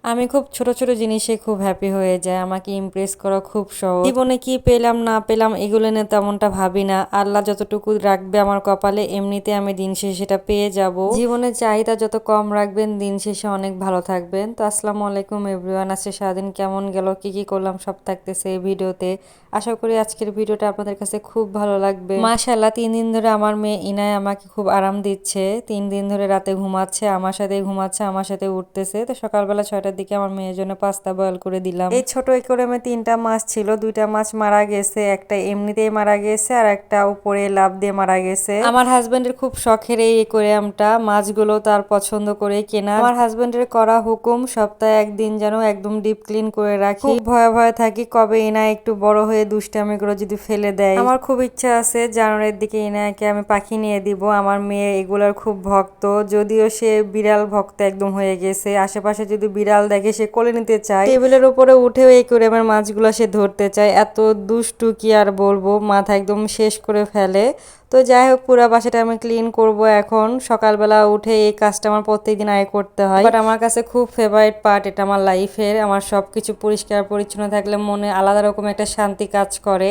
আমি খুব ছোট ছোট জিনিসে খুব হ্যাপি হয়ে যায়, আমাকে ইমপ্রেস করা খুব সহজ। জীবনে কি পেলাম না পেলাম এগুলো নিয়ে তেমনটা ভাবি না, আল্লাহ যতটুকু রাখবে আমার কপালে এমনিতে আমি দিন শেষে সেটা পেয়ে যাব। জীবনের চাহিদা যত কম রাখবেন দিন শেষে অনেক ভালো থাকবেন। তো আসসালামু আলাইকুম এভরিওয়ান, আজকে সারাদিন কেমন গেল, কি কি করলাম সব থাকতেছে এই ভিডিওতে। আশা করি আজকের ভিডিওটা আপনাদের কাছে খুব ভালো লাগবে। মাশাআল্লাহ 3 দিন ধরে আমার মেয়ে ইনায় আমাকে খুব আরাম দিচ্ছে। 3 দিন ধরে রাতে ঘুমাচ্ছে, আমার সাথে ঘুমাচ্ছে, আমার সাথে উঠতেছে। তো সকালবেলা 6টার দিকে আমার মেয়ের জন্য পাস্তা বয়েল করে দিলাম। এই ছোট অ্যাকোয়ারিয়ামে 3টা মাছ ছিল, 2টা মাছ মারা গেছে, একটা এমনিতেই মারা গেছে আর একটা উপরে লাফ দিয়ে মারা গেছে। আমার হাজবেন্ডের খুব শখের এই অ্যাকোয়ারিয়ামটা, মাছগুলো তার পছন্দ করে কেনা। আমার হাজবেন্ডের করা হুকুম সপ্তাহে একদিন যেন একদম ডিপ ক্লিন করে রাখি। খুব ভয়ে ভয়ে থাকি কবে ইনা একটু বড় হয়ে দুষ্টামি করে যদি ফেলে দেয়। আমার খুব ইচ্ছা আছে জানুয়ারির দিকে ইনাকে আমি পাখি নিয়ে দিব। আমার মেয়ে এগুলোর খুব ভক্ত, যদিও সে বিড়াল ভক্ত একদম হয়ে গেছে। আশেপাশে যদি বিড়াল দেখে সে কোলে নিতে চায়, টেবিলের উপরে উঠেও এই করে আমার মাছগুলো সে ধরতে চায়। এত দুষ্টু কি আর বলবো, মাথা একদম শেষ করে ফেলে। তো যাই হোক, পুরো বাসাটা আমি ক্লিন করব এখন। সকালবেলা উঠে এই কাজটা আমার প্রত্যেকদিন আগে করতে হয়, বাট আমার কাছে খুব ফেভারিট পার্ট এটা আমার লাইফের। আমার সব কিছু পরিষ্কার পরিচ্ছন্ন থাকলে মনে আলাদা রকম একটা শান্তি কাজ করে।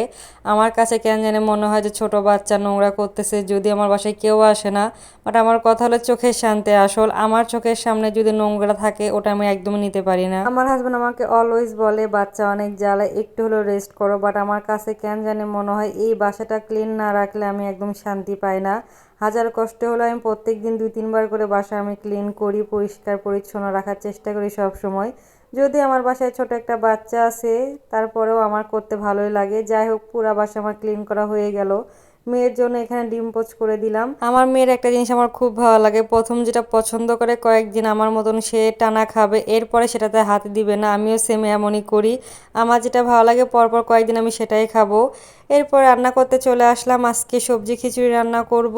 আমার কাছে কেন জানে মনে হয় যে ছোট বাচ্চা নোংরা করতেছে, যদি আমার বাসায় কেউ আসে না। বাট আমার কথা হলো চোখের শান্তি আসল। আমার চোখের সামনে যদি নোংরা থাকে ওটা আমি একদমই নিতে পারি না। আমার হাজবেন্ড আমাকে অলওয়েজ বলে বাচ্চা অনেক জ্বালা, একটু হলেও রেস্ট করো। বাট আমার কাছে কেন জানে মনে হয় এই বাসাটা ক্লিন না রাখলে আমি একদম শান্তি পাই না। হাজার কষ্ট হলো আমি প্রত্যেকদিন 2-3 বার করে বাসা আমি ক্লিন করি, পরিষ্কার পরিচ্ছন্ন রাখার চেষ্টা করি সব সময়। যদি আমার বাসায় ছোট একটা বাচ্চা আছে তারপরেও আমার করতে ভালোই লাগে। যাই হোক, পুরা বাসা আমার ক্লিন করা হয়ে গেল। মেয়ের জন্য এখানে ডিম পোচ করে দিলাম। আমার মেয়ের একটা জিনিস আমার খুব ভালো লাগে, প্রথম যেটা পছন্দ করে কয়েকদিন আমার মতন সে টানা খাবে, এরপরে সেটাতে হাত দিবে না। আমিও সেম এমনই করি, আমার যেটা ভালো লাগে পরপর কয়েকদিন আমি সেটাই খাবো। এরপর রান্না করতে চলে আসলাম। আজকে সবজি খিচুড়ি রান্না করব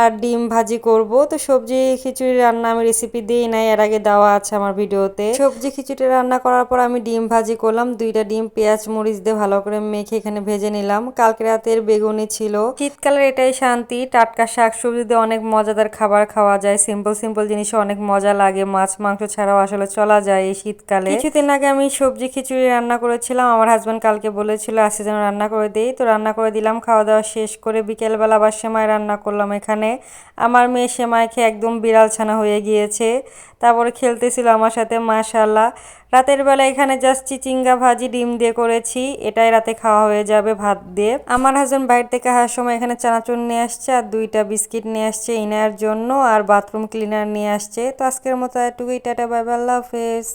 আর ডিম ভাজি করব। তো সবজি খিচুড়ি রান্না আমি রেসিপি দিই নাই, এর আগে দেওয়া আছে আমার ভিডিওতে। সবজি খিচুড়ি রান্না করার পর আমি ডিম ভাজি করলাম। 2টা ডিম পেঁয়াজ মরিচ দিয়ে ভালো করে মেখে এখানে ভেজে নিলাম। কালকে রাতের বেগুনি ছিল। শীতকালের এটাই শান্তি, টাটকা শাকসবজি দিয়ে অনেক মজাদার খাবার খাওয়া যায়। সিম্পল সিম্পল জিনিসও অনেক মজা লাগে, মাছ মাংস ছাড়াও আসলে চলা যায় এই শীতকালে। কিছুদিন আগে আমি সবজি খিচুড়ি রান্না করেছিলাম, আমার হাজবেন্ড কালকে বলেছিল আজকে যেন রান্না করে দিই, তো রান্না করে দিলাম। খাওয়া দাওয়া শেষ করে বিকেলবেলা আবার সেমাই রান্না করলাম এখানে। আমার মেয়ে সেমাই খেয়ে একদম বিড়াল ছানা হয়ে গিয়েছে, তারপরে খেলতেছিল আমার সাথে মাশাআল্লাহ। রাতের বেলা এখানে জাস্ট চিচিঙ্গা ভাজি ডিম দিয়ে করেছি, এটাই রাতে খাওয়া হয়ে যাবে ভাত দিয়ে। আমার হাজবেন্ড বাইরে থেকে আসার সময় এখানে চানাচুর নিয়ে আসছে আর 2টা বিস্কিট নিয়ে আসছে ইনার জন্য, আর বাথরুম ক্লিনার নিয়ে আসছে। তো আজকের মতো এটুকুই, টাটা বাই বাই, আল্লাহ হাফেজ।